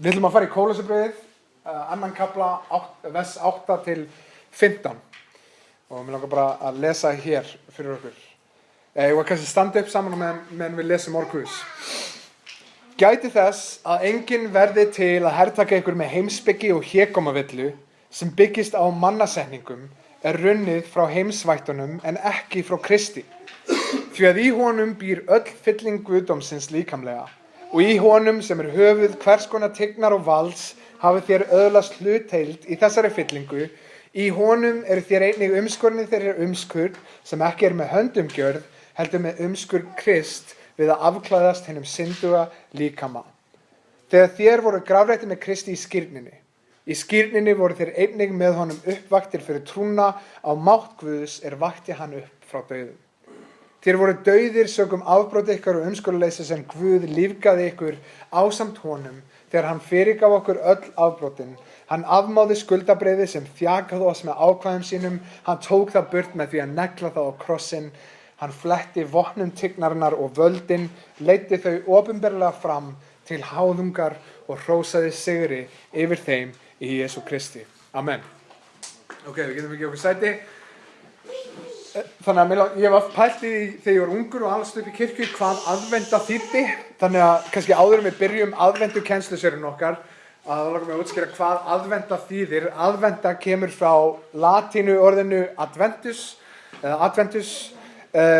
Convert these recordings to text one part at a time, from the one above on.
Við ætlum að fara í Kólosabrauðið, annan kafla, vers 8 til 15. Og mér langar bara að lesa hér fyrir okkur. Ég var kannski standa upp saman meðan við lesum orð Guðs. Gæti þess að enginn verði til að hertaka ykkur með heimspeki og hégómavillu sem byggist á mannasetningum runnið frá heimsvættunum en ekki frá Kristi. Því að í honum býr öll fylling guðdómsins líkamlega. Og í honum sem höfuð hvers konar tignar og valds hafið þér öðlast hlutdeild í þessari fyllingu. Í honum þér einnig umskornir þeirra umskurð sem ekki með höndum gjörð, heldur með umskurð Krist við að afklæðast hinum synduga líkama. Þegar þér voru grafreitir með Kristi í skírninni. Í skírninni voru þér einnig með honum uppvaktir fyrir trúna á mátt Guðs vakti hann upp frá dauðum. Þér voru dauðir sökum afbroti ykkar og umskurðarleysis en Guð lífgaði ykkur ásamt honum þegar hann fyrirgaf okkur öll afbrotin. Hann afmáði skuldabréfið sem þjakaði oss með ákvæðum sínum. Hann tók það burt með því að negla það á krossinn. Hann fletti vopnum tignarinnar og völdin, leiddi þau opinberlega fram til háðungar og hrósaði sigri yfir þeim í Jesú Kristi. Amen. Ok, við getum ekki okkur sæti. Þannig að ég var pælt í þegar ég var ungur og alast upp í kirkju hvað aðventa þýddi. Þannig að kannski áður en við byrjum aðventu kennsluserinn okkar að langar mig að útskýra hvað aðventa þýðir. Aðventa kemur frá latínu orðinu adventus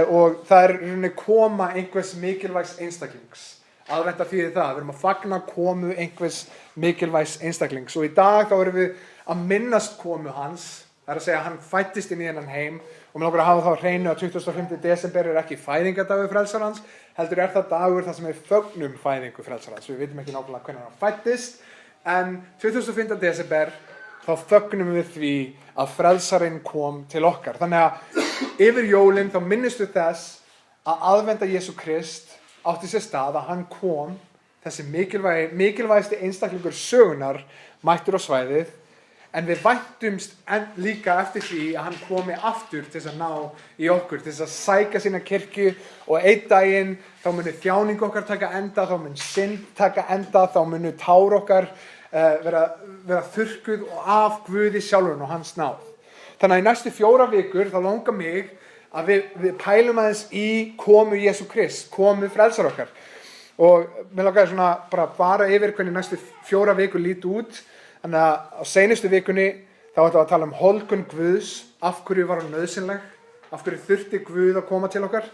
og það rauninni koma einhvers mikilvægs einstaklings. Aðventa þýðir það, við erum að fagna komu einhvers mikilvægs einstaklings og í dag þá erum við að minnast komu hans. Það að segja að hann fæddist inn í þennan heim og mér langar að hafa þá á hreinu að 25. desember ekki fæðingardagur frelsarans, heldur það dagur þar sem við fögnum fæðingu frelsarans. Við vitum ekki nákvæmlega hvernig hann fæddist, en 25. desember þá fögnum við því að frelsarinn kom til okkar. Þannig að yfir jólin þá minnistu þess að aðventa Jesú Krist átti sér stað að hann kom, þessi mikilvægasti einstaklingur sögunar mættur á svæðið. En við væntumst líka eftir því að hann komi aftur til að ná í okkur, til að sækja sína kirkju og einn daginn þá munu þjáning okkar taka enda, þá mun synd taka enda, þá munu tár okkar vera þurrkuð og af Guði sjálfum og hans náð. Þannig að í næstu 4 vikur þá langar mig að við pælum aðeins í komu Jesú Krist, komu frelsar okkar. Og mér langar svona bara yfir hvernig næstu 4 vikur líti út. Þannig að á seinustu vikunni þá ætlum við að tala holgun Guðs, af hverju var hann nauðsynleg, af hverju þurfti Guð að koma til okkar.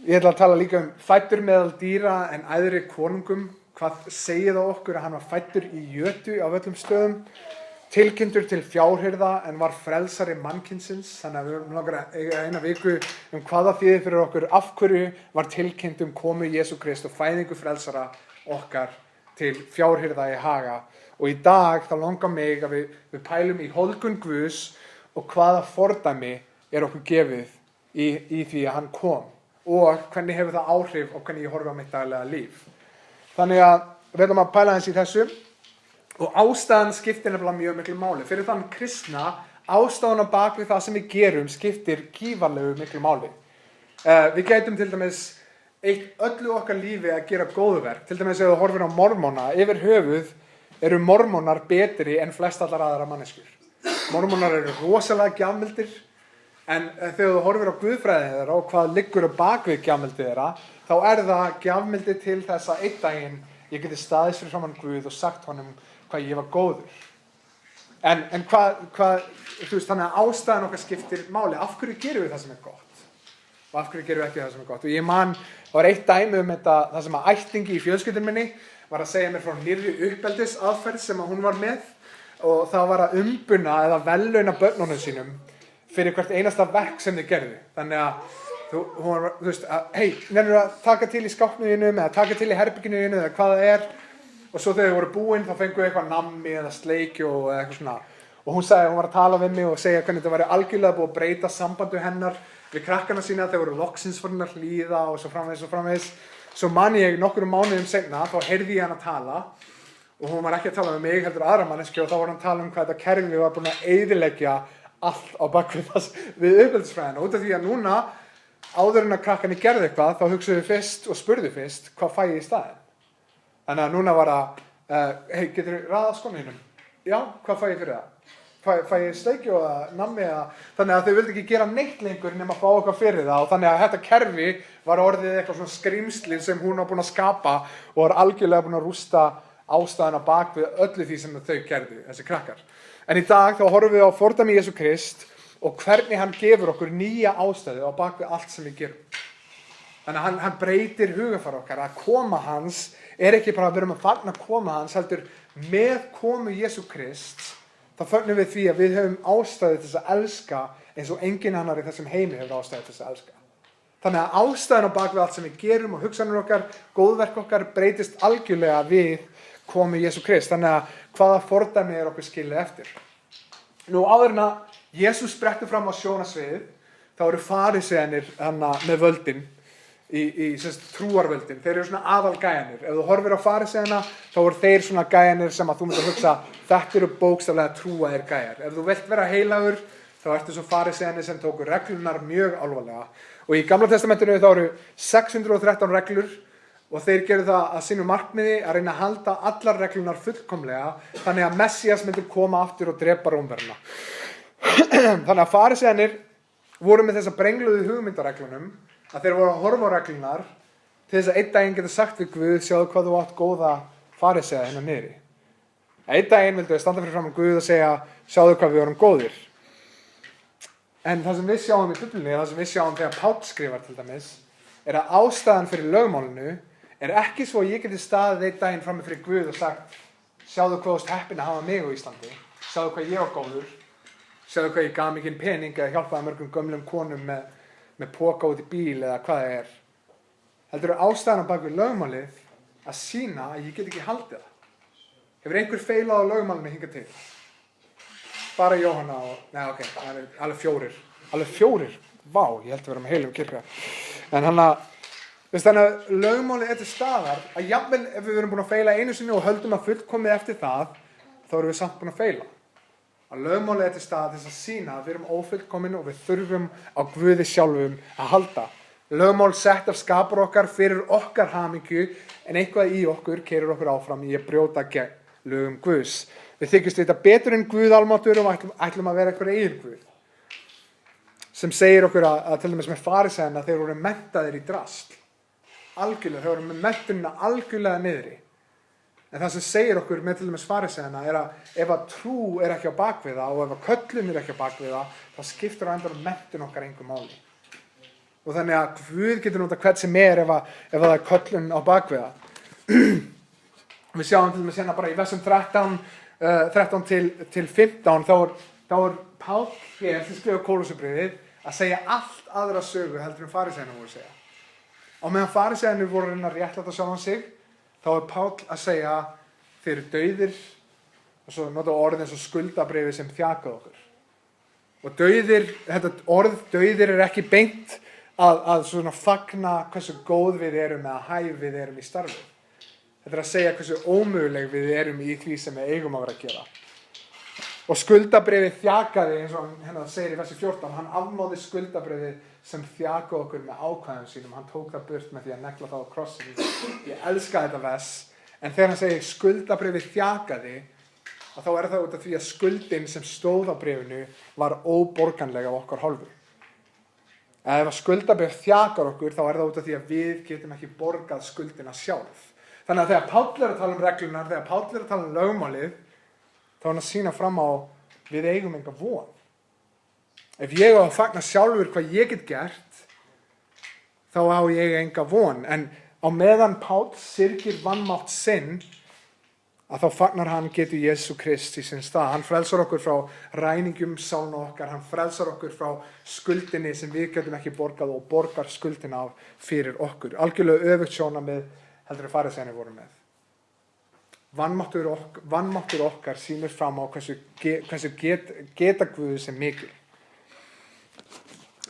Ég ætla að tala líka fæddur meðal dýra en æðri konungum, hvað segir það okkur að hann var fæddur í jötu á öllum stöðum, tilkynntur til fjárhirða en var frelsari mannkynsins, þannig að við langar að eiga eina viku hvað það þýðir fyrir okkur, af hverju var tilkynnt komu Jesú Krist og fæðingu frelsara okkar til fjárhirða í Haga. Og í dag þá langar mig að við pælum í holgun Guðs og hvaða fordæmi okkur gefið í því að hann kom og hvernig hefur það áhrif og hvernig ég horfi á mitt daglega líf. Þannig að við ætlum að pæla þessi í þessu og ástæðan skiptir nefnilega mjög miklu máli. Fyrir þann kristna, ástæðan á bak við það sem við gerum skiptir gífurlegu miklu máli. Við gætum til dæmis eitt öllu okkar lífi að gera góðverk. Til dæmis ef þú horfir á mormóna yfir höfuð eru mormónar betri en flest allar aðra manneskjur. Mormónar eru rosalega gjafmildir, en þegar þú horfir á guðfræði þeirra og hvað liggur á bakvið gjafmildi þeirra, þá það gjafmildi til þess að einn daginn ég geti staðist fyrir framan Guð og sagt honum hvað ég var góður. En hvað þú veist, þannig að ástæðan okkar skiptir máli. Af hverju gerum við það sem gott? Og af hverju gerum við ekki það sem gott? Og ég man, það var eitt dæmi þetta, það sem að ættingi í fjölskyldunni minni var að segja mér frá nýrri uppeldisaðferð sem hún var með og það var að umbuna eða verðlauna börnunum sínum fyrir hvert einasta verk sem þau gerðu. Þannig að hún var, þú veist, nennirðu að taka til í skápnuðinu eða taka til í herbygginu eða hvað það og svo þegar þau voru búin þá fengu eitthvað nammi eða sleikju eða eitthvað svona. Og hún sagði, hún var að tala við mig og segja hvernig þetta væri algjörlega búið að breyta sambandu hennar við krakkana sína þegar voru loksins farin að hlýða og svo framvegis. Svo man ég nokkrum mánuðum seinna, þá heyrði ég hann að tala og hún var ekki að tala með mig, heldur aðra manneskju og þá var hann að tala hvað þetta kerfi var búin að eyðileggja allt á bakvið við uppeldisfræðina. Út af því að núna, áður en að krakkarnir gerðu eitthvað, þá hugsuðu fyrst og spurðu fyrst hvað fæ ég í staðinn. Þannig að núna var það Hei, getur þú raðað skónum? Já, hvað fæ ég fyrir það? Fæ ég steikju eða nammi eða... Þannig að þau vildi ekki gera neitt lengur nema að fá eitthvað fyrir það og þannig að þetta kerfi var orðið eitthvað svona skrýmsli sem hún var búin að skapa og var algjörlega búin að rústa ástæðuna bak við öllu því sem þau gerðu, þessi krakkar. En í dag þá horfum við á fordæmi Jesú Krist og hvernig hann gefur okkur nýja ástæðu á bak við allt sem við gerum. Þannig að hann breytir hugafar okkar að koma hans ekki bara að við erum að fagna koma hans, heldur með komu Jesú Krist þá fögnum við því að við höfum ástæðu til þess að elska eins og enginn annar í þessum heimi hefur ástæðu til þess að elska. Þannig að ástæðan á bak við allt sem við gerum og hugsanir okkar, góðverk okkar breytist algjörlega við komu Jesú Krist. Þannig að hvaða fordæmi okkur skilið eftir. Nú áður en að Jesús sprettur fram á sjónarsviðið, þá eru faríseanir með völdin, í trúarvöldin. Þeir eru svona aðalgæjanir. Ef þú horfir á faríseana, þá eru þeir svona gæjanir sem að þú myndir hugsa, þetta eru bókstaflega trúaðir gæjar. Ef þú vilt vera heilagur, þá ertu svo faríseanir sem tóku reglunar mjög alvarlega. Og í Gamla testamentinu þá eru 613 reglur og þeir gerðu það að sínu markmiði að reyna að halda allar reglunar fullkomlega, þannig að Messías myndir koma aftur og drepa Rómverjana. Þannig að faríseanir voru með þessa brengluðu hugmyndareglunum að þeir voru að horfa á reglunar til þess að einn daginn getur sagt við Guð, sjáðu hvað þú átt góða farísea hérna niðri. Einn daginn vildu við standa fyrir fram á Guð og segja, sjáðu hvað við vorum góðir. En það sem við sjáum í Biblíunni, það sem við sjáum þegar Páll skrifar til dæmis, að ástæðan fyrir lögmálinu ekki svo að ég geti staðið einn daginn fram fyrir Guð og sagt, sjáðu hvað þú ert heppinn að hafa mig á Íslandi, sjáðu hvað ég var góður, sjáðu hvað ég gaf mikinn pening eða hjálpaði mörgum gömlum konum með póka út í bíl eða hvað það er. Heldur ástæðan á bak við lögmálið að sýna að ég get ekki haldið það. Hefur einhver feilað á lögmálinu hingað til? Bara Jóhanna og... Nei, ok, alveg fjórir. Alveg fjórir? Vá, ég held að vera með heilum kirkja. En þannig að lögmálið til staðar að jafnvel ef við erum búin að feila einu sinni og höldum að fullkomið eftir það, þá erum við samt búin að feila. Að lögmálið til staðar til þess að sýna að við erum ófullkomin og við þurfum á Guði sjálfum að halda. Lögmál sett af skapar okkar fyrir okkar hamingju en eitthvað í okkur keyrir okkur áfram í að brjóta gegn lögum Guðs. Við þykjumst vita betur en Guð almáttugur og ætlum að vera einhver eigin Guð. Sem segir okkur að til dæmis með faríseana þeir voru menntaðir í drasl. Algjörlega, þeir voru með menntunina algjörlega niðri. En það sem segir okkur með til dæmis faríseana að ef að trú ekki á bakvið það og ef að köllun ekki á bakvið það, þá skiptir á endanum menntun okkar engu máli. Og þannig að Guð getur notað hvert sem ef það er köllun á bakvið það. Við sjáum til dæmis hérna bara í versum 13 til 15, þá er Páll hér sem skrifar Kólussarbréfið að segja allt aðra sögu heldur en faríseanir voru að segja. Og meðan faríseanir voru að réttlæta sjálfan sig, þá er Páll að segja þeir eru dauðir og svo nota orðin eins og skuldabréfi sem þjakað okkur. Og dauðir, þetta orð dauðir ekki beint að svona fagna hversu góð við erum eða hæf við erum í starfi. Þetta að segja hversu ómöguleg við erum í því sem við eigum að vera að gera. Og skuldabréfið þjakaði, eins og hann segir í versi 14, hann afmáði skuldabréfið sem þjakaði okkur með ákvæðum sínum. Hann tók það burt með því að negla það á krossinu. Ég elska þetta vers, en þegar hann segir skuldabréfið þjakaði, þá er það út af því að skuldin sem stóð á bréfinu var óborganlega á okkar hálfu. Ef að skuldabréf þjakar okkur, þá er það út af því að við getum ekki borgað skuldina sjálf. Þannig að þegar Páll er að tala um reglunar, þegar Páll er að tala um lögmálið, þá er hann að sýna fram á við eigum enga von. Ef ég á að fagna sjálfur hvað ég get gert, þá á ég enga von. En á meðan Páll syrgir vanmátt sinn, að þá fagnar hann getur Jesú Krist í sinn stað. Hann frelsar okkur frá ræningum sálna okkar, hann frelsar okkur frá skuldinni sem við getum ekki borgað og borgar skuldina af fyrir okkur. Algjörlega öfugt sjónarmið heldur að faríseanir voru með. Vanmáttur okkar sýnir fram á hversu geta Guð sem mikil.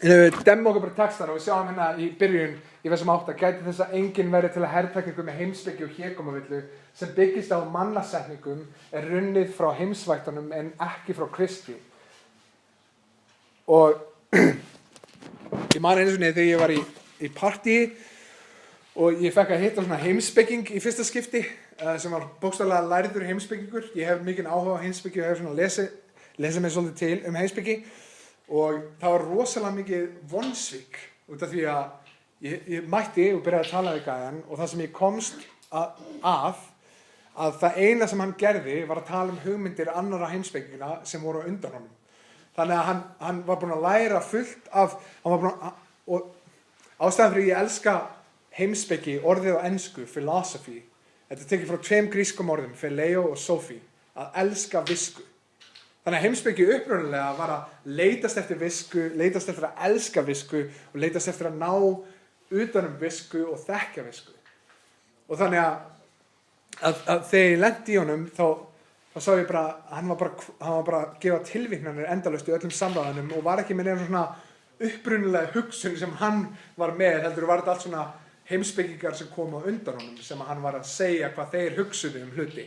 Demum okkur bara textar og við sjáum hérna í byrjun í versum 8 gæti þess að enginn verið til að hertaka ykkur með heimspeki og hégómavillu sem byggist á mannasetningum runnið frá heimsvættunum en ekki frá Kristi. Og ég man einu sinni þegar ég var í partí og ég fekk að hitta svona heimspeking í fyrsta skipti sem var bókstaflega lærður heimspekingur. Ég hef mikinn áhuga á heimspeki og hef svona lesið mig svolítið til heimspeki og það var rosalega mikið vonsvík út af því að ég mætti og byrjaði að tala við gæjan og það sem ég komst að það eina sem hann gerði var að tala hugmyndir annarra heimspekinga sem voru undan honum. Þannig að hann var búinn að læra fullt af, og ástæðan fyrir ég elska heimspeki, orðið á ensku, philosophy. Þetta tekið frá 2 grískum orðum, phileo og sophi, að elska visku. Þannig að heimspeki upprunalega var að leitast eftir visku, leitast eftir að elska visku og leitast eftir að ná utanum visku og þekkja visku. Og þannig að þegar ég lenti í honum þá sá ég bara að hann var bara að gefa tilvitnanir endalaust í öllum samræðunum og var ekki með neina svona upprunalega hugsun sem hann var með, heldur var þetta allt svona heimspekingar sem komu á undan honum sem hann var að segja hvað þeir hugsuðu hluti.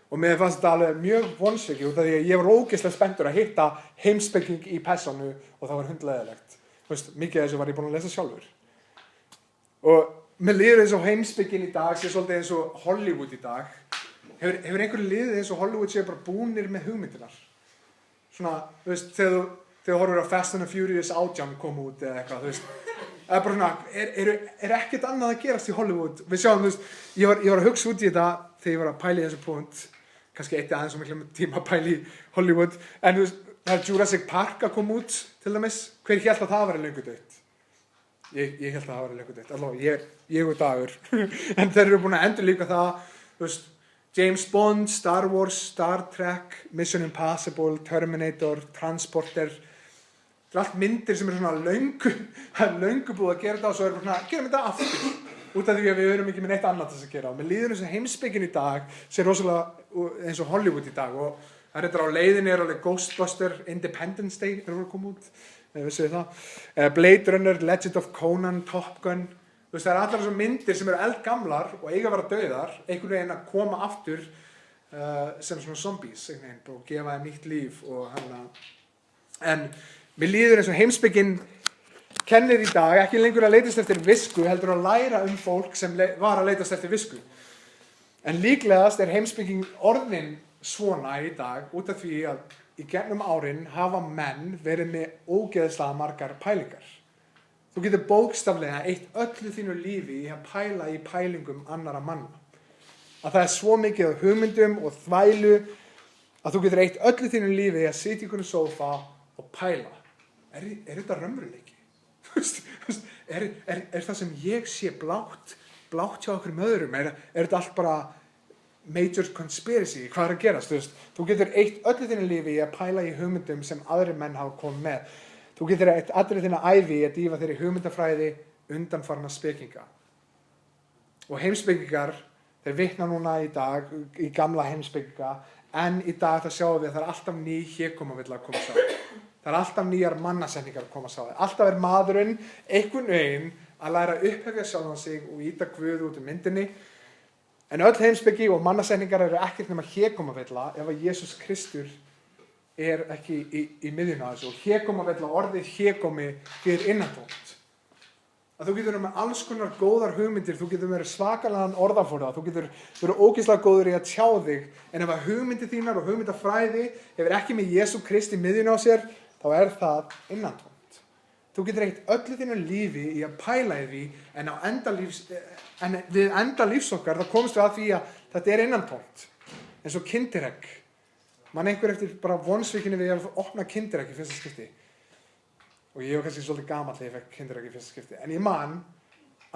Og mér fannst þetta alveg mjög vonsvikið út af því að ég var ógeðslega spenntur að hitta heimspeking í persónu og það var hundleiðilegt. Mikið af þessu var ég búinn að lesa sjálfur. Og mér líður eins og heimspekin í dag sé svolítið eins og Hollywood í dag. Hefur einhverju liðið eins og Hollywood sé bara búnir með hugmyndinar? Svona, þegar þú horfir á Fast and the Furious 18 kom út eða eitthvað, það er bara svona, er ekkert annað að gerast í Hollywood? Við sjáum, ég var að hugsa út í þetta þegar ég var að pæla í þessu punkt, kannski eitt aðeins og miklu tíma að pæla í Hollywood, en það er Jurassic Park að koma út, til dæmis, hver hélt að það væri löngu dautt? Ég hélt að það væri löngu dautt, allavega, ég og Dagur, en þeir eru búin að endurlífga það, James Bond, Star Wars, Star Trek, Mission Impossible, Terminator, Transporter, það er allt myndir sem svona löngu búið að gera þetta og svo bara svona, gerum þetta aftur, út af því að við erum ekki með neitt annað þess að gera. Og mér líður eins og heimspekin í dag sé rosalega eins og Hollywood í dag og það er á leiðinni alveg Ghostbuster, Independence Day eru að koma út, vissuð það, Blade Runner, Legend of Conan, Top Gun, það er allar þessar myndir sem eru eldgamlar og eiga að vera dauðar, einhvern veginn að koma aftur sem svona zombies, og gefa þeim nýtt líf og en mér líður eins og heimspekin kennir í dag ekki lengur að leitast eftir visku, heldur að læra fólk sem var að leitast eftir visku. En líklegast er heimspekin orðin svona í dag út af því að í gegnum árin hafa menn verið með ógeðslega margar pælingar. Þú getur bókstaflega eytt öllu þínu lífi í að pæla í pælingum annarra manna. Að það er svo mikið af hugmyndum og þvælu að þú getur eytt öllu þínu lífi í að sitja í einhverjum sófa og pæla. Er þetta raunveruleiki? Er það sem ég sé blátt hjá okkur öðrum? Er þetta allt bara major conspiracy? Hvað er að gerast? Þú getur eytt öllu þínu lífi í að pæla í hugmyndum sem aðrir menn hafa komið með. Þú getur eytt allri þína ævi í að dýfa þeirri hugmyndafræði undanfarna spekinga. Og heimspekingar, þeir vitna núna í dag í gamla heimspekinga, en í dag það sjáum við að það er alltaf ný hégómavilla að koma sá. Það er alltaf nýjar mannasetningar að koma sá. Alltaf er maðurinn einhvern veginn að læra að upphefja sjálfan sig og íta Guð út myndinni. En öll heimspeki og mannasetningar eru ekkert nema hégómavilla ef að Jesús Kristur er ekki í miðjunni á þessu. Og hégómavilla, orðið hégómi fyrir innantómt. Að þú getur verið með alls konar góðar hugmyndir, þú getur verið svakalegan orðaforða, þú getur verið ógeðslega góður í að tjá þig, en ef að hugmyndir þínar og hugmyndafræði hefur ekki með Jesú Krist í miðjunni á sér, þá er það innantómt. Þú getur eytt öllu þínu lífi í að pæla í því, en við enda lífs okkar, þá komumst við að því að þetta er innantómt. En svo kinderegg. Man einhver eftir bara vonsvikinu við að opna kinderegg í fyrsta skipti. Og ég var kannski svolítið gamall þegar ég fekk kinderegg í fyrsta skipti. En ég man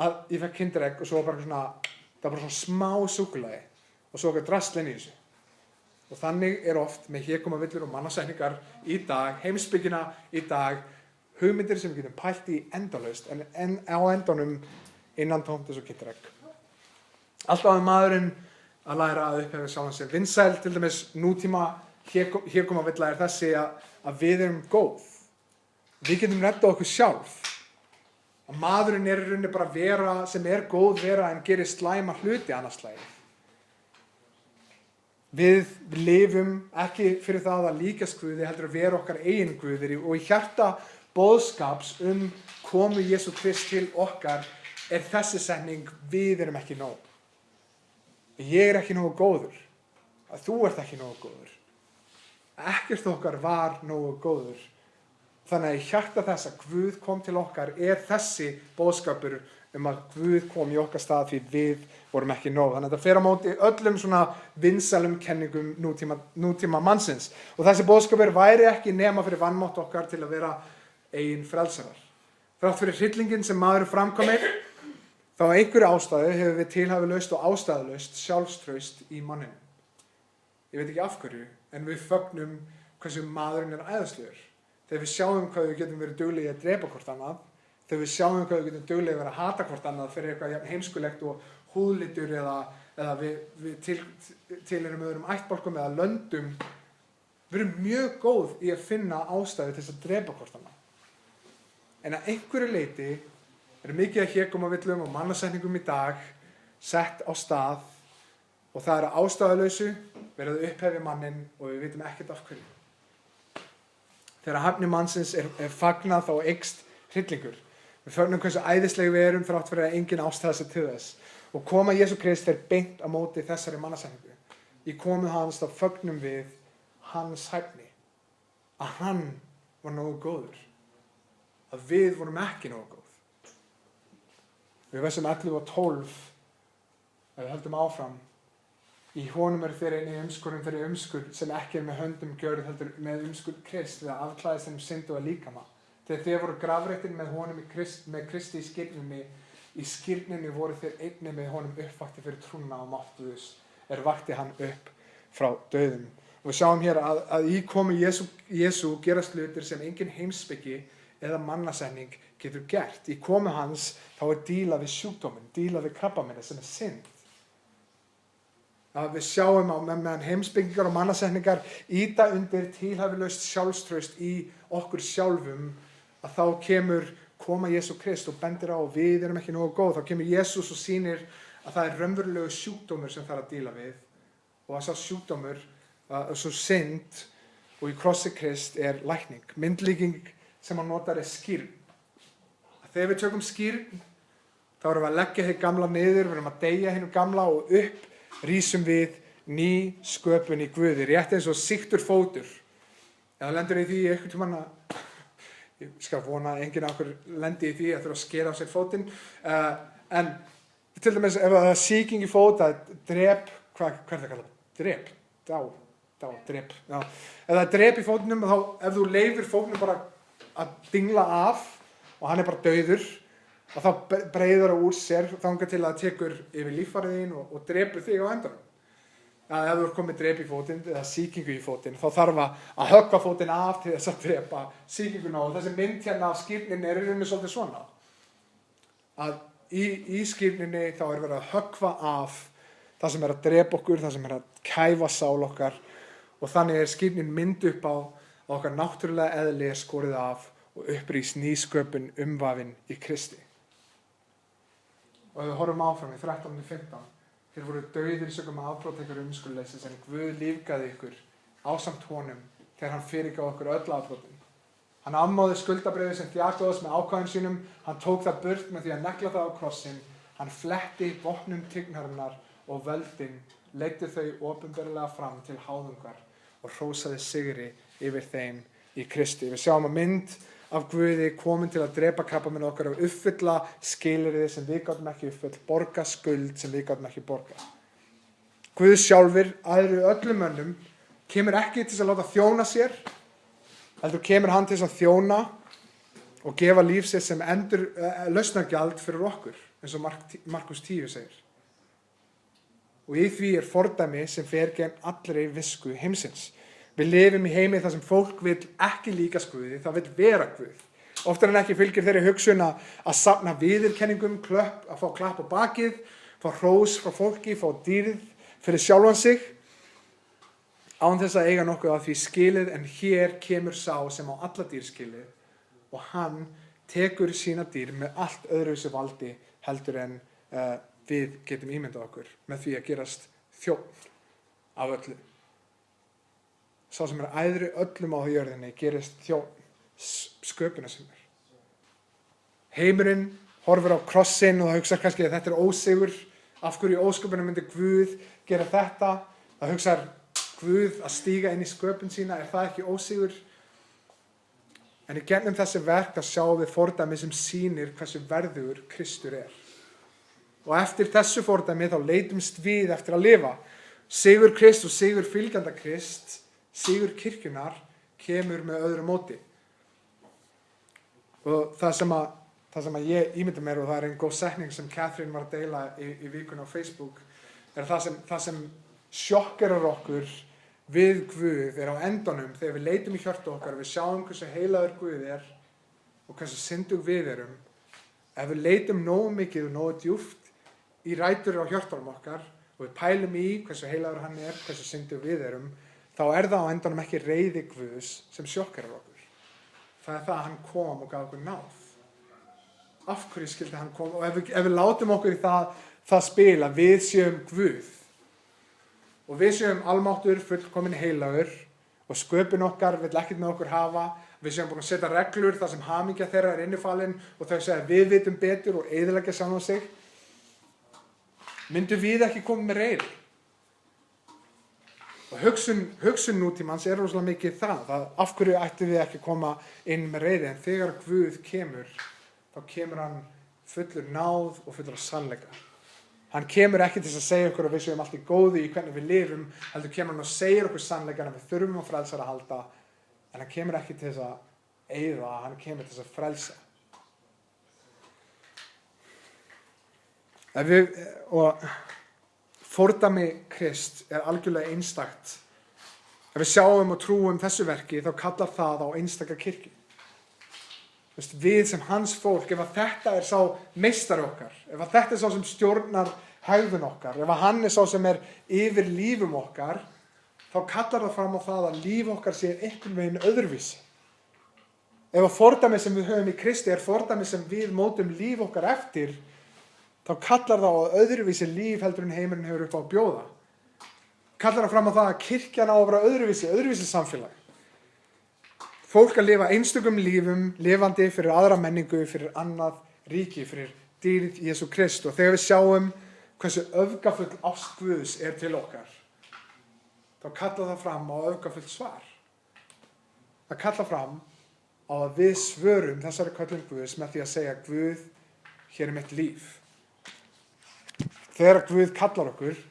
að ég fekk kinderegg og svo var það bara svona smá súkkulaði og svo okkar drasl inn í þessu. Og þannig er oft með hégómavillur og mannasetningar í dag, heimspekina í dag, hugmyndir sem við getum pælt í endalaust, en á endanum innantómt eins og kinderegg. Alltaf er maðurinn að læra að upphefja sjálfan sig. Vinsæl, til dæmis nútíma hégómavilla er þessi að við erum góð. Við getum reddað okkur sjálf. Að maðurinn er í rauninni bara vera sem er góð vera en gerir slæma hluti annars slagið. Við lifum ekki fyrir það að líkast Guði, heldur að vera okkar eigin Guðir og í hjarta boðskaps komu Jesú Krist til okkar er þessi setning við erum ekki nóg. Ég ekki nógu góður, að þú ert ekki nógu góður. Ekkert okkar var nógu góður. Þannig að í hjarta þess að Guð kom til okkar þessi boðskapur að Guð kom í okkar stað því við vorum ekki nóg. Þannig að þetta fer á móti öllum svona vinsælum kenningum nútíma mannsins. Og þessi boðskapur væri ekki nema fyrir vanmátt okkar til að vera eigin frelsarar. Þrátt fyrir hryllinginn sem maður framkomið, þá einhverju ástæðu hefur við tilhæfulaust og ástæðulaust sjálfstraust í manninum. Ég veit ekki af hverju, en við fögnum hversu maðurinn æðislegur. Þegar við sjáum hvað við getum verið duglegir að drepa hvort annað, þegar við sjáum hvað við getum duglegir að vera að hata hvort annað fyrir eitthvað heimskulegt og húðlitur eða við tilheyrum öðrum ættbálkum eða löndum, við erum mjög góð í að finna ástæðu til þess að drepa hvort annað. En að einhverju leyti mikið að hégómavillum og mannasetningum í dag sett á stað og það ástæðulausu verið að upphefja manninn og við vitum ekkert af hverju. Þegar hæfni mannsins fagnað þá eykst hryllingur. Við fögnum hversu æðisleg við erum þrátt fyrir að engin ástæða sé til þess. Og koma Jesú Krist beint á móti þessari mannasetningu. Í komu hans þá fögnum við hans hæfni. Að hann var nógu góður. Að við vorum ekki nógu góð. Við versum 11 og 12, ef við höldum áfram, í honum þeir eini umskurinn fyrir umskur sem ekki með höndum gjörð heldur með umskur Krist við að afklæðast þeim syndu og líkama. Þegar þeir voru grafreitin með honum með Kristi í skírninni voru þeir einni með honum uppvakti fyrir trúna og máttuðus vakti hann upp frá dauðum. Og við sjáum hér að í komu Jesú gerast hlutir sem engin heimspeki eða mannasetning getur gert. Í komu hans þá díla við sjúkdóminn, díla við krabbameini sem synd. Að við sjáum á meðan heimspekingar og mannasetningar ýta undir tilhæfulaust sjálfstraust í okkur sjálfum, að þá koma Jesú Krist og bendir á að við erum ekki nógu góð. Þá kemur Jesús og sýnir að það raunverulegu sjúkdómur sem það að díla við og að sá sjúkdómur, svo synd og í krossi Krist lækning. Myndlíking sem hann notar skírn. Þegar við tökum skírn, þá erum við að leggja þig gamla niður, við erum að deyja hinu gamla og upp rísum við ný sköpun í Guði, rétt eins og sýktur fótur. Ef það lendur í því einhvern tímann ég skal vona að enginn af okkur lendi í því að þurfa að skera á sér fótinn, en til dæmis ef það sýking í fót, drep, hvað það kallað? Drep, drep. Já. Ef það drep í fótinum, þá ef þú leyfir fótnum bara að dingla af og hann bara dauður, og þá breiður það úr sér þangað til að það tekur yfir líffærið þín og drepur þig á endanum. Ef þú er komið drep í fótinn eða sýkingu í fótinn, þá þarf að höggva fótinn af til þess að drepa sýkinguna. Og þessi mynd hérna af skírninni í rauninni svolítið svona. Að í skírninni þá verið að höggva af það sem að drepa okkur, það sem að kæfa sál okkar, og þannig skírnin mynd upp á okkar náttúrulega eðli skorið af og upprís nýsköpun umvafin í Kristi. Og ef við horfum áfram í 13-15, þeir voru dauðir sökum afbrot ykkur umskurðleysis en Guð lífgaði ykkur ásamt honum þegar hann fyrirgaf okkur öll afbrotin. Hann afmáði skuldabréfið sem þjakaði oss með ákvæðum sínum, hann tók það burt með því að negla það á krossinn, hann fletti vopnum tignarinnar og völdin, leiddi þau opinberlega fram til háðungar og hrósaði sigri yfir þeim í Kristi. Við sjáum að mynd af Guði komin til að drepa krabbamein okkar og uppfylla skilyrði sem við gátum ekki uppfyll, borga skuld sem við gátum ekki borga. Guð sjálfur, æðri öllum mönnum, kemur ekki til að láta þjóna sér, heldur kemur hann til að þjóna og gefa líf sér sem lausnargjald fyrir okkur, eins og Markus 10 segir. Og í því fordæmi sem fer gegn allri visku heimsins. Við lifum í heimi þar sem fólk vil ekki líkast Guði, það vil vera Guð. Oftar en ekki fylgir þeirri hugsun að safna viðurkenningum, að fá klapp á bakið, fá hrós frá fólki, fá dýrð fyrir sjálfan sig, án þess að eiga nokkuð af því skilið, en hér kemur sá sem á alla dýr skilið og hann tekur sína dýr með allt öðruvísi valdi heldur en við getum ímyndað okkur með því að gerast þjónn af öllu. Sá sem æðri öllum á jörðinni gerist þjónn sköpuna sinnar. Heimurinn horfir á krossinn og það hugsa kannski að þetta ósigur, Af hverju í ósköpunum myndi Guð gera þetta? Það hugsar Guð að stíga inn í sköpun sína, er það ekki ósigur? En í gegnum þessi verk að sjáum við fordæmi sem sýnir hversu verðugur Kristur er. Og eftir þessu fordæmi þá leitumst við eftir að lifa. Sigur Krist og sigur fylgjanda Krist, sigur kirkjunar, kemur með öðru móti. Og það sem að ég ímynda mér, og það er einn góð setning sem Catherine var að deila í vikunni á Facebook, er það sem sjokkerar okkur við Guð er á endanum þegar við leitum í hjörtu okkar og við sjáum hversu heilagur Guð er og hversu syndug við erum. Ef við leitum nógu mikið og nógu djúpt í rætur á hjörtunum okkar og við pælum í hversu heilagur hann er, hversu syndug við erum, þá er það á endanum ekki reiði Guðs sem sjokkerar okkur. Það er það að hann kom og gaf okkur náð. Af hverju skyldi hann koma? Og ef við látum okkur í það spil að við séum Guð og við séum almáttur, fullkominn heilagur og sköpun okkar vill ekkert með okkur hafa, við séum búin að setja reglur þar sem hamingja þeirra er innifalin og þau segja við vitum betur og eyðileggja sjálfan sig, myndum við ekki koma með reiði? Og hugsun nútímans er rosalega mikið það af hverju ættum við ekki koma inn með reiði, en þegar Guð kemur, þá kemur hann fullur náð og fullur sannleika. Hann kemur ekki til að segja okkur að við séum allt í góðu í hvernig við lifum, heldur kemur hann og segir okkur sannleikann að við þurfum á frelsara að halda, en hann kemur ekki til þess að eyða, hann kemur til þess að frelsa. Og fordæmi Krist er algjörlega einstakt. Ef við sjáum og trúum þessu verki, þá kallar það á einstaka kirkju. Við sem hans fólk, ef að þetta er sá meistari okkar, ef að þetta er sá sem stjórnar hegðun okkar, ef að hann er sá sem er yfir lífum okkar, þá kallar það fram á það að líf okkar sé einhvern veginn öðruvísi. Ef að fordæmi sem við höfum í Kristi er fordæmi sem við mótum líf okkar eftir, þá kallar það á öðruvísi líf heldur en heimurinn hefur upp á að bjóða. Kallar það fram á það að kirkjan á að vera öðruvísi samfélag. Fólk að lifa einstökum lífum, lifandi fyrir aðra menningu, fyrir annað ríki, fyrir dýrð Jesú Krist. Og þegar við sjáum hversu öfgafull ást Guðs er til okkar, þá kallar það fram á öfgafullt svar. Það kallar fram á að við svörum þessari köllun Guðs með því að segja Guð, hér er mitt líf. Þegar Guð kallar okkur,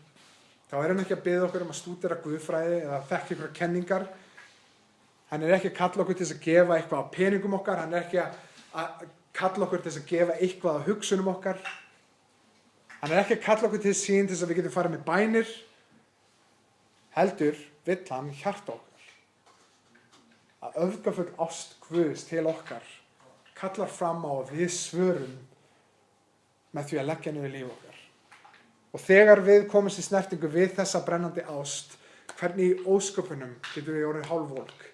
þá er hann ekki að biðja okkur að stúdera guðfræði eða þekkja ykkur kenningar. Hann er ekki að kalla okkur til þess að gefa eitthvað á peningum okkar. Hann er ekki að kalla okkur til þess að gefa eitthvað á hugsunum okkar. Hann er ekki að kalla okkur til sín til þess að við getum farið með bænir. Heldur vill hann hjarta okkar. Að öfgafull ást Guðs til okkar kallar fram á að við svörum með því að leggja niður líf okkar. Og þegar við komumst í snertingu við þessa brennandi ást, hvernig í ósköpunum getum við orðið hálfvolk?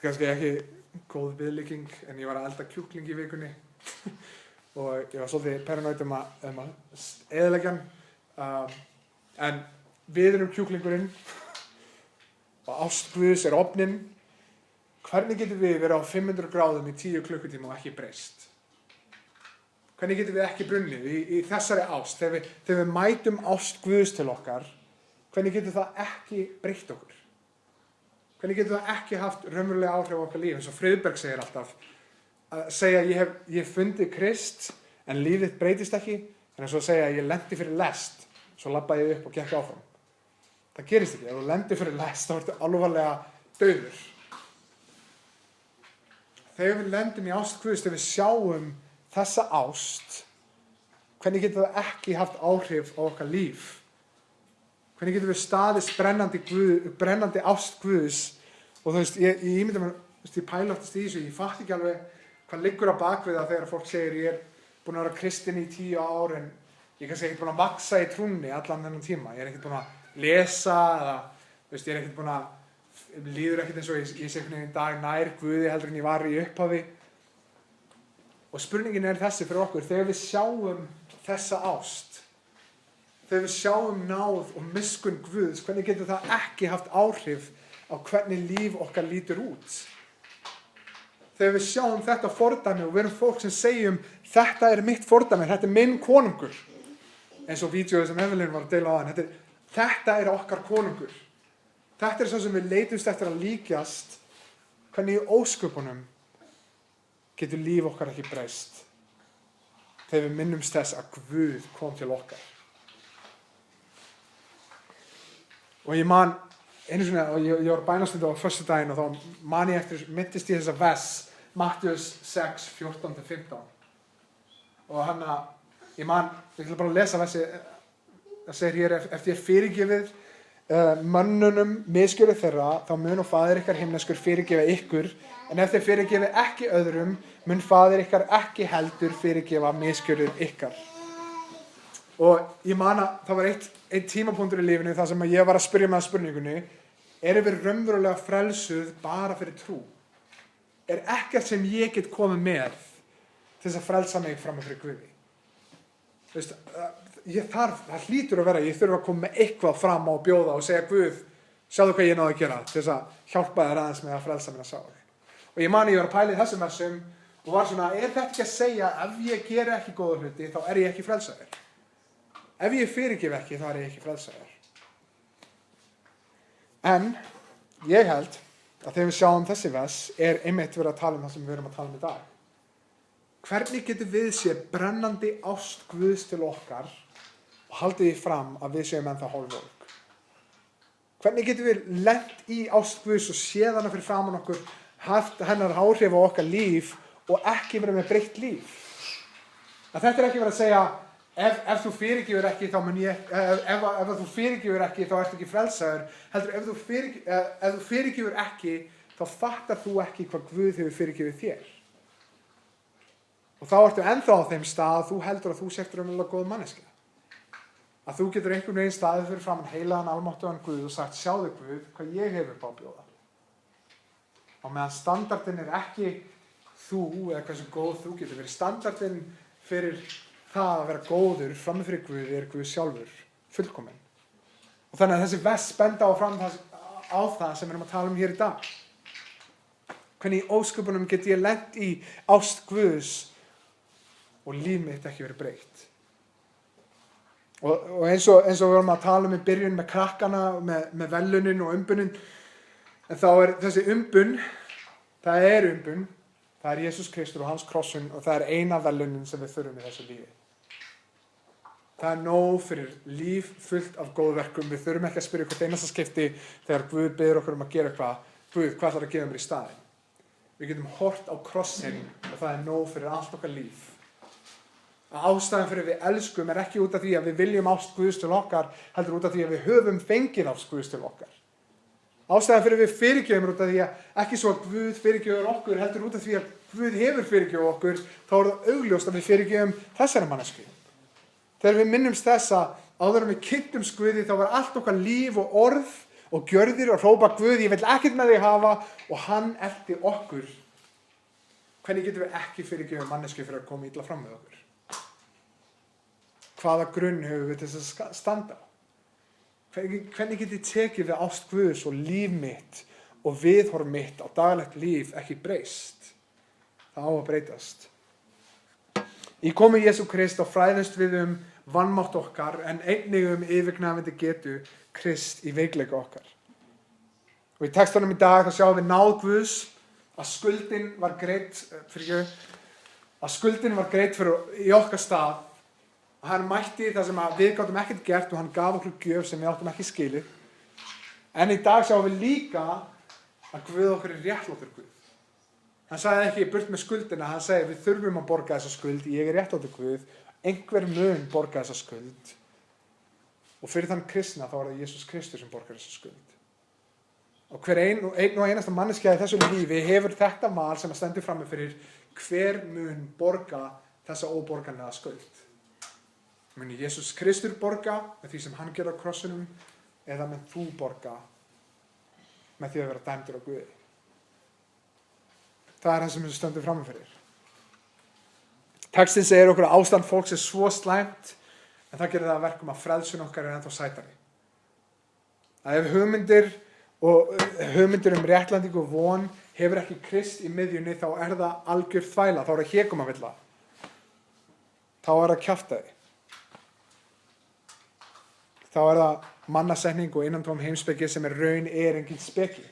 Kannski ekki góð viðlíking, en ég var að elda kjúkling í vikunni og ég var svolítið paranoid að eyðileggja hann. En við erum kjúklingurinn og ást Guðs er ofninn. Hvernig getum við verið á 500 gráðum í 10 klukkutíma og ekki breyst? Hvernig getum við ekki brunnið í þessari ást? Þegar við mætum ást Guðs til okkar, hvernig getur það ekki breytt okkur? Hvernig getur það ekki haft raunverulega áhrif á okkar líf? Eins og Friðberg segir alltaf, að segja ég hef fundið Krist, en lífið breytist ekki, en eins og að segja ég lendi fyrir lest, svo labbaði ég upp og gekk áfram. Það gerist ekki. Ef þú lendir fyrir lest, þá ertu alvarlega dauður. Þegar við lendum í ást Guðs, þegar við sjáum þessa ást, hvernig getur það ekki haft áhrif á okkar líf? Hvernig getum við staðist brennandi ást Guðs? Og þú veist, ég ímynda mér, ég pælaftast í þessu, ég fatt ekki alveg hvað liggur á bakvið það þegar fólk segir ég er búin að vera kristinn í 10 ár en ég kannski ekkert búin að vaksa í trúnni allan þennan tíma. Ég er ekkert búin að lesa eða þú veist, ég er ekkert búin að líður ekkert eins og ég sé einhvern veginn dag nær Guði heldur en ég var í upphafi. Og spurningin er þessi fyrir okkur, þegar við sjáum þessa ást, þegar við sjáum náð og miskunn Guðs, hvernig getur það ekki haft áhrif á hvernig líf okkar lítur út? þegar við sjáum þetta fordæmi og við erum fólk sem segjum þetta er mitt fordæmi, þetta er minn konungur, eins og vídeóið sem Evelyn var að deila á hann, þetta er okkar konungur, þetta er svo sem við leitumst eftir að líkjast, hvernig í ósköpunum getur líf okkar ekki breyst þegar við minnumst þess að Guð kom til okkar. Og ég man einu svona, og ég var bænastundu á föstudaginn og þá man ég eftir, myndist ég þessa vers, Matthews 6, 14-15. Og ég ætla bara að lesa versi, það segir hér, eftir fyrirgefið mönnunum misgjörðir þeirra, þá mun og faðir ykkar himneskur fyrirgefa ykkur, en ef þeir fyrirgefi ekki öðrum, mun faðir ykkar ekki heldur fyrirgefa misgjörðir ykkar. Og ég man að það var einn tímapunktur í lífinu þar sem ég var að spyrja með spurningunni, erum við raunverulega frelsuð bara fyrir trú? Er ekkert sem ég get komið með til þess að frelsa mig fram fyrir Guði? Það hlýtur að vera, ég þurfa að koma með eitthvað fram og bjóða og segja Guð, sjáðu hvað ég náði að gera til þess að hjálpa þér aðeins með að frelsa minna sál. Og ég man ég var að pæla í þessum versum og var svona, er þetta ekki að segja ef ég geri ekki góða hluti, þá er ég ekki frelsaður? Ef ég fyrirgef ekki, þá er ég ekki frelsaður. En ég held að þegar við sjáum þessi vers er einmitt verið að tala um það sem við erum að tala um í dag. Hvernig getum við séð brennandi ást Guðs til okkar og haldið því fram að við séum ennþá hálfvolk? Hvernig getum við lent í ást Guðs og séð hana fyrir framan okkur, haft hennar áhrif á okkar líf og ekki verið með breytt líf? Að þetta er ekki verið að segja, ef þú fyrirgefur ekki, þá mun ég, ef þú fyrirgefur ekki, þá ertu ekki frelsaður, heldur ef þú fyrirgefur ekki, þá fattar þú ekki hvað Guð hefur fyrirgefið þér. Og þá ertu ennþá á þeim stað að þú heldur að þú sért raunverulega góð manneskja. Að þú getur einhvern veginn staðið fyrir framan heilagan almáttugan Guð og sagt, sjáðu Guð, hvað ég hefur upp á að bjóða. Og meðan standardinn er ekki þú eða hversu góð þú getur verið, standardinn fyrir það að vera góður frammi fyrir Guð er Guð sjálfur, fullkominn. Og þannig að þessi vers benda á það sem við erum að tala um hér í dag. Hvernig í ósköpunum get ég lent í ást Guðs og líf mitt ekki verið breytt. Og eins og við vorum að tala um í byrjun með krakkana, með velunin og umbunin, en þá er þessi umbun, það er Jesús Kristur og hans krossun og það er eina velunin sem við þurfum í þessu lífi. Það er nóg fyrir líf fullt af góðverkum, við þurfum ekki að spyrja hvert einasta skipti þegar Guð biður okkur um að gera eitthvað, Guð, hvað ætlar að gefa mér í staðinn? Við getum hort á krossin og það er nóg fyrir allt okkar líf. Að ástæðan fyrir við elskum er ekki út af því að við viljum ást Guðs til okkar, heldur út af því að við höfum fengið ást Guðs til okkar. Ástæðan fyrir við fyrirgefum út af því að ekki svo að Guð fyrirgefur okkur, heldur út af því að Guð hefur fyrirgefið okkur, þá er það augljóst að við fyrirgefum þessari mannesku. Þegar við minnumst þess að áður en við kynntumst Guði, þá var allt okkar líf og orð og gjörðir og hrópa Guð, ég vil ekkert með þig hafa og hann elti okkur. Hvernig getum við ekki fyrirgefið mannesku fyrir að koma illa fram með okkur? Hvaða grunn höfum við til þess að standa á? Hvernig get ég tekið við ást Guðs og líf mitt og viðhorf mitt á daglegt líf ekki breyst? Það á að breytast. Í komu Jesú Krist og fræðumst við vanmátt okkar en einnig yfirgnæfandi getu Krist í veikleika okkar. Og í textunum í dag þá sjáum við náð Guðs að skuldin var greidd fyrir í okkar stað. Og hann mætti það sem við gátum ekkert gert og hann gaf okkur gjöf sem við áttum ekki skilið. En í dag sjáum við líka að Guð okkur er réttlátur Guð. Hann sagði ekki burt með skuldina, hann sagði við þurfum að borga þessa skuld, ég er réttlátur Guð, einhver mun borga þessa skuld. Og fyrir þann kristna þá er það Jesús Kristur sem borgar þessa skuld. Og hver ein og einasta manneskja í þessu lífi hefur þetta val sem að stendur frammi fyrir hver mun borga þessa óborganlega skuld. Mun Jesús Kristur borga með því sem hann gerði á krossinum eða mun þú borga með því að vera dæmdur á Guði? Það er það sem við stöndum frammi fyrir. Textinn segir okkur að ástand fólks er svo slæmt en það gerir það að verkum að frelsun okkar er ennþá sætari. Að ef hugmyndir réttlætingu og von hefur ekki Krist í miðjunni, þá er það algjör þvæla, þá er það hégómavilla. Þá er það kjaftæði. Þá er það mannasetning og innantóm heimspeki sem raun engin speki.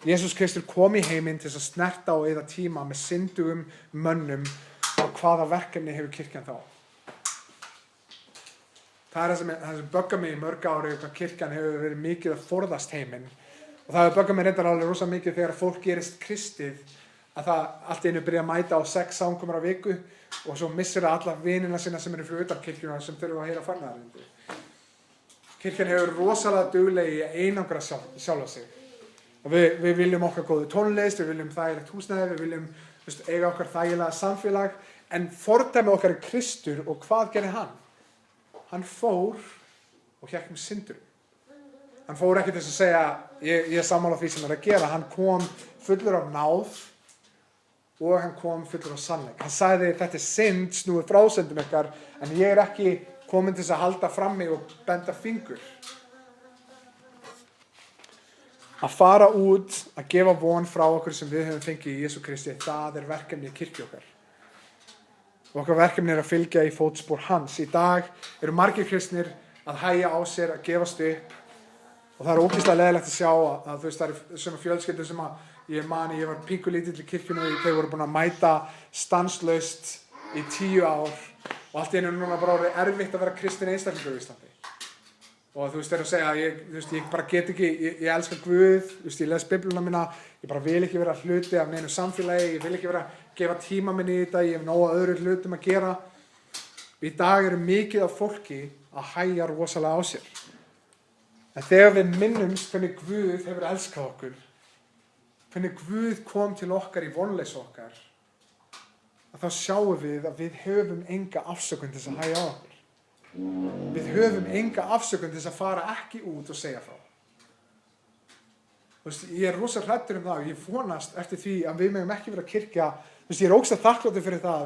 Jesús Kristur kom í heiminn til að snerta og eyða tíma með syndugum mönnum og hvaða verkefni hefur kirkjan þá. Það er það sem böggar mig í mörg ári hvað kirkjan hefur verið mikið að forðast heiminn. Og það hefur böggað mig reyndar alveg rosa mikið þegar fólk gerist kristið að það allt í einu byrja að mæta á 6 samkomur á viku og svo missir það alla vinina sinna sem eru fyrir utan kirkjuna sem þurfa að heyra fagnaðarerindi. Kirkjan hefur rosalega duglega í að einangra sjálfa sig. Og við viljum okkar góðu tónlist, við viljum þægilegt húsnæði, við viljum eiga okkar þægilega samfélag, en fordæmi okkar er Kristur og hvað gerði hann? Hann fór og hékk með syndurum. Hann fór ekki til að segja, ég er sammála því sem er að gera, hann kom fullur af náð og hann kom fullur af sannleik. Hann sagði þetta er synd, snúið frásendum ykkar, en ég er ekki komin til að halda fram mig og benda fingur. Að fara út, að gefa von frá okkur sem við höfum fengið í Jesú Kristi, það er verkefni í kirkju okkar. Og okkar verkefni er að fylgja í fótspor hans. Í dag eru margir kristnir að hægja á sér, að gefast upp. Og það er ógeðslega leiðilegt að sjá að það eru svona fjölskyldur sem að ég var pínkulítill í kirkjunni og þau voru búin að mæta stanslaust í 10 ár og allt í einu núna bara orðið erfitt að vera kristinn einstaklingur í Íslandi. Og þeir að segja, ég bara get ekki, ég elska Guð, ég les Biblíuna mína, ég bara vil ekki vera hluti af neinu samfélagi, ég vil ekki vera að gefa tíma minn í þetta, ég hef nóg öðru hlutum að gera. Í dag eru mikið af fólki að hægja rosalega á sér. En þegar við minnumst hvernig Guð hefur elskað okkur, hvernig Guð kom til okkar í vonleysi okkar, að þá sjáum við að við höfum enga afsökun til þess að hægja á okkur. Við höfum enga afsökun til þess að fara ekki út og segja frá. Ég er rosa hræddur um það og ég vonast eftir því að við megum ekki vera kirkja. Ég er ógeðslega þakklátur fyrir það.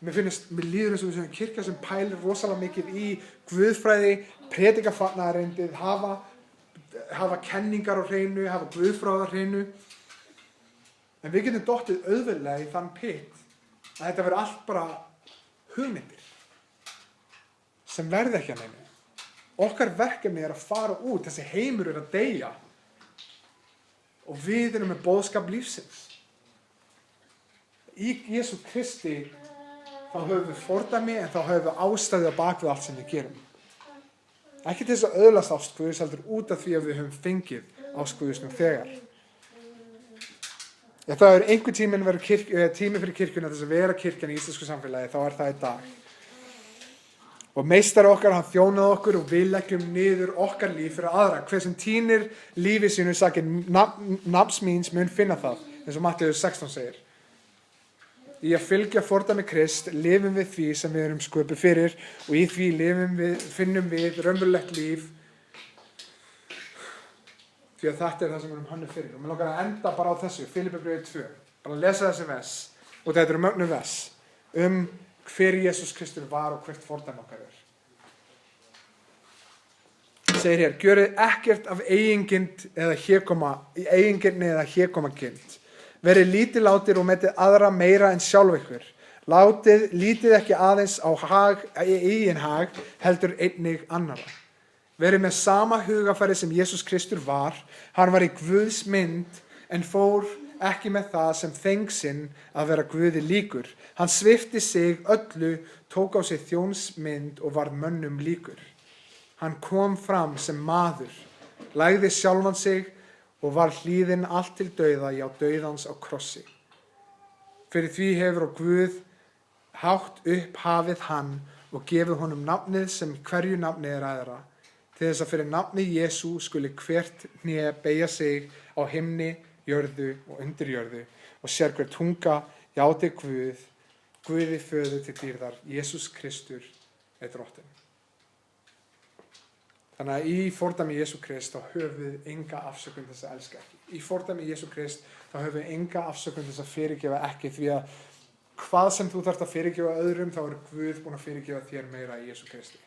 Mér líður eins og við sem kirkja sem pælir rosalega mikið í guðfræði, predika fagnaðarerindið, hafa kenningar á hreinu, hafa guðfræði á hreinu. En við getum dottið auðveldlega í þann pitt að þetta verður allt bara hugmyndir sem verði ekki að neinu. Okkar verkefni er að fara út, þessi heimur er að deyja og við erum með boðskap lífsins. Í Jesú Kristi þá höfum við fordæmi en þá höfum við ástæðu á bak við allt sem við gerum. Ekki til þess að öðlast ást Guðs, heldur út af því að við höfum fengið ást Guðs nú þegar. Ef það er einhver tími fyrir kirkjuna þess að vera kirkjan í íslensku samfélagi, þá er það í dag. Og meistari okkar, hann þjónaði okkur og við leggjum niður okkar líf fyrir aðra. Hver sem týnir lífi sínu sakir nafns míns mun finna það, eins og Matteus 16 segir. Í að fylgja fordæmi Krist lifum við því sem við erum sköpuð fyrir og í því finnum við raunverulegt líf því að þetta er það sem við erum hannir fyrir. Og mér langar að enda bara á þessu, Filippibréfið 2. Bara að lesa þessi vers og þetta eru mögnu vers hver Jesús Kristur var og hvert fordæmi okkar er. Segir hér, gjörið ekkert af eigingirni eða hégómagind. Verið lítillátir og metið aðra meira en sjálf ykkur. Lítið ekki aðeins á eigin hag, heldur einnig annarra. Verið með sama hugafæri sem Jesús Kristur var. Hann var í Guðs mynd en fór ekki með það sem þeng sinn að vera Guði líkur. Hann svipti sig öllu, tók á sig þjónsmynd og varð mönnum líkur. Hann kom fram sem maður, lagði sjálfan sig og var hlýðinn allt til dauða, já dauðans á krossi. Fyrir því hefur Guð hátt upp hafið hann og gefið honum nafnið sem hverju nafni er æðra, til þess að fyrir nafni Jesú skuli hvert hné beygja sig á himni, jörðu og undir jörðu og sér hver tunga játi Guði föður til dýrðar, Jesús Kristur er drottinn. Þannig að í fordæmi Jesú Krist þá höfum við enga afsökun til þess að elska ekki. Í fordæmi Jesú Krist þá höfum við enga afsökun til þess að fyrirgefa ekki, því að hvað sem þú þarft að fyrirgefa öðrum þá er Guð búinn að fyrirgefa þér meira í Jesú Kristi.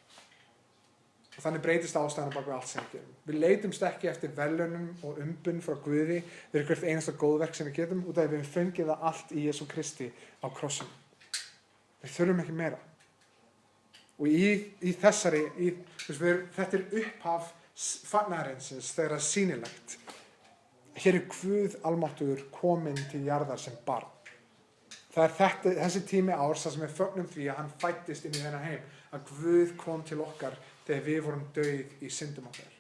Og þannig breytist ástæðan bak við allt sem við gerum. Við leitumst ekki eftir verðlaunum og umbun frá Guði fyrir hvert einasta góðverk sem við getum út af að við fengið það allt í Jesú Kristi á krossinum. Við þurfum ekki meira. Og í þessari, þetta er upphaf fagnaðarins þegar það er sýnilegt. Hér er Guð almáttugur kominn til jarðar sem barn. Það er þessi tími árs þar sem við fögnum því að hann fæddist inn í þennan heim, að Guð kom til okkar þegar við vorum dauð í syndum okkar.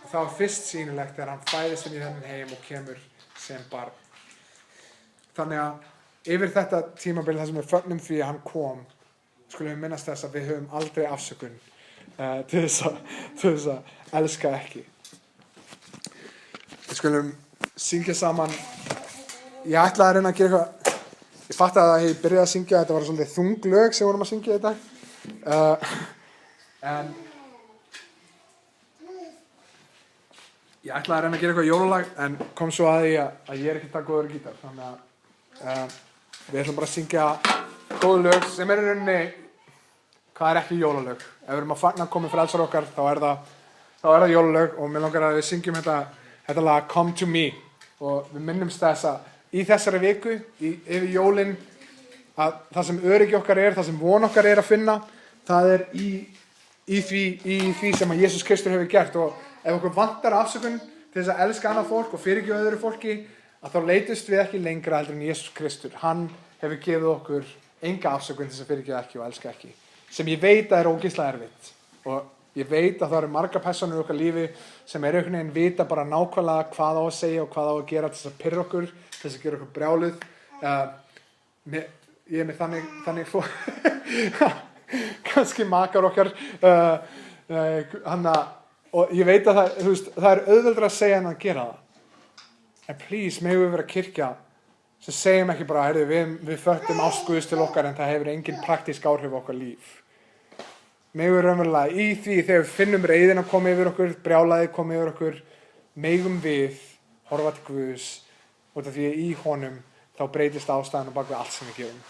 Og það var fyrst sýnilegt þegar hann fæðist inn í þennan heim og kemur sem barn. Þannig að yfir þetta tímabil þar sem við fögnum því að hann kom, skulum við minnast þess að við höfum aldrei afsökun til þess að elska ekki. Við skulum syngja saman. Ég ætlaði að reyna að gera eitthvað. Ég fattaði að ég byrjaði að syngja, þetta var svolítið þung lög sem vorum að syngja þetta. En ég ætlaði að reyna að gera eitthvað jólalag en kom svo að því að ég er ekki það góður í gítar. Þannig að við ætlum bara að syngja góð lög sem er í rauninni, hvað er ekki jólalög? Ef við erum að fagna komið frelsar okkar, þá er það jólalög og mér langar að við syngjum þetta lag Come to Me. Og við minnumst þess að í þessari viku, yfir jólin, að það sem öryggi okkar er, það sem von okkar er að finna, það er í því sem að Jesús Kristur hefur gert. Og ef okkur vantar afsökun til þess að elska annað fólk og fyrirgefa öðru fólki, að þá leitust við ekki lengra heldur en Jesús Kristur. Hann hefur gefið okkur enga afsökun til þess að fyrirgefa ekki og elska ekki. Sem ég veit að er ógeðslega erfitt. Og ég veit að það eru margar persónur í okkar lífi sem einhvern veginn vita bara nákvæmlega hvað á að segja og hvað á að gera til þess að pirra okkur, til þess að gera okkur brjáluð. Ég er með þannig kannski makar okkar. Og ég veit að það er auðveldra að segja en að gera það. En please, megum við vera kirkja sem segjum ekki bara, við föttum ást Guðs til okkar en það hefur engin praktísk áhrif á okkar líf. Megum við raunverulega í því þegar við finnum reiðina koma yfir okkur, brjálæði koma yfir okkur, megum við horfa til Guðs út af því að í honum þá breytist ástæðan á bak við allt sem við gerum.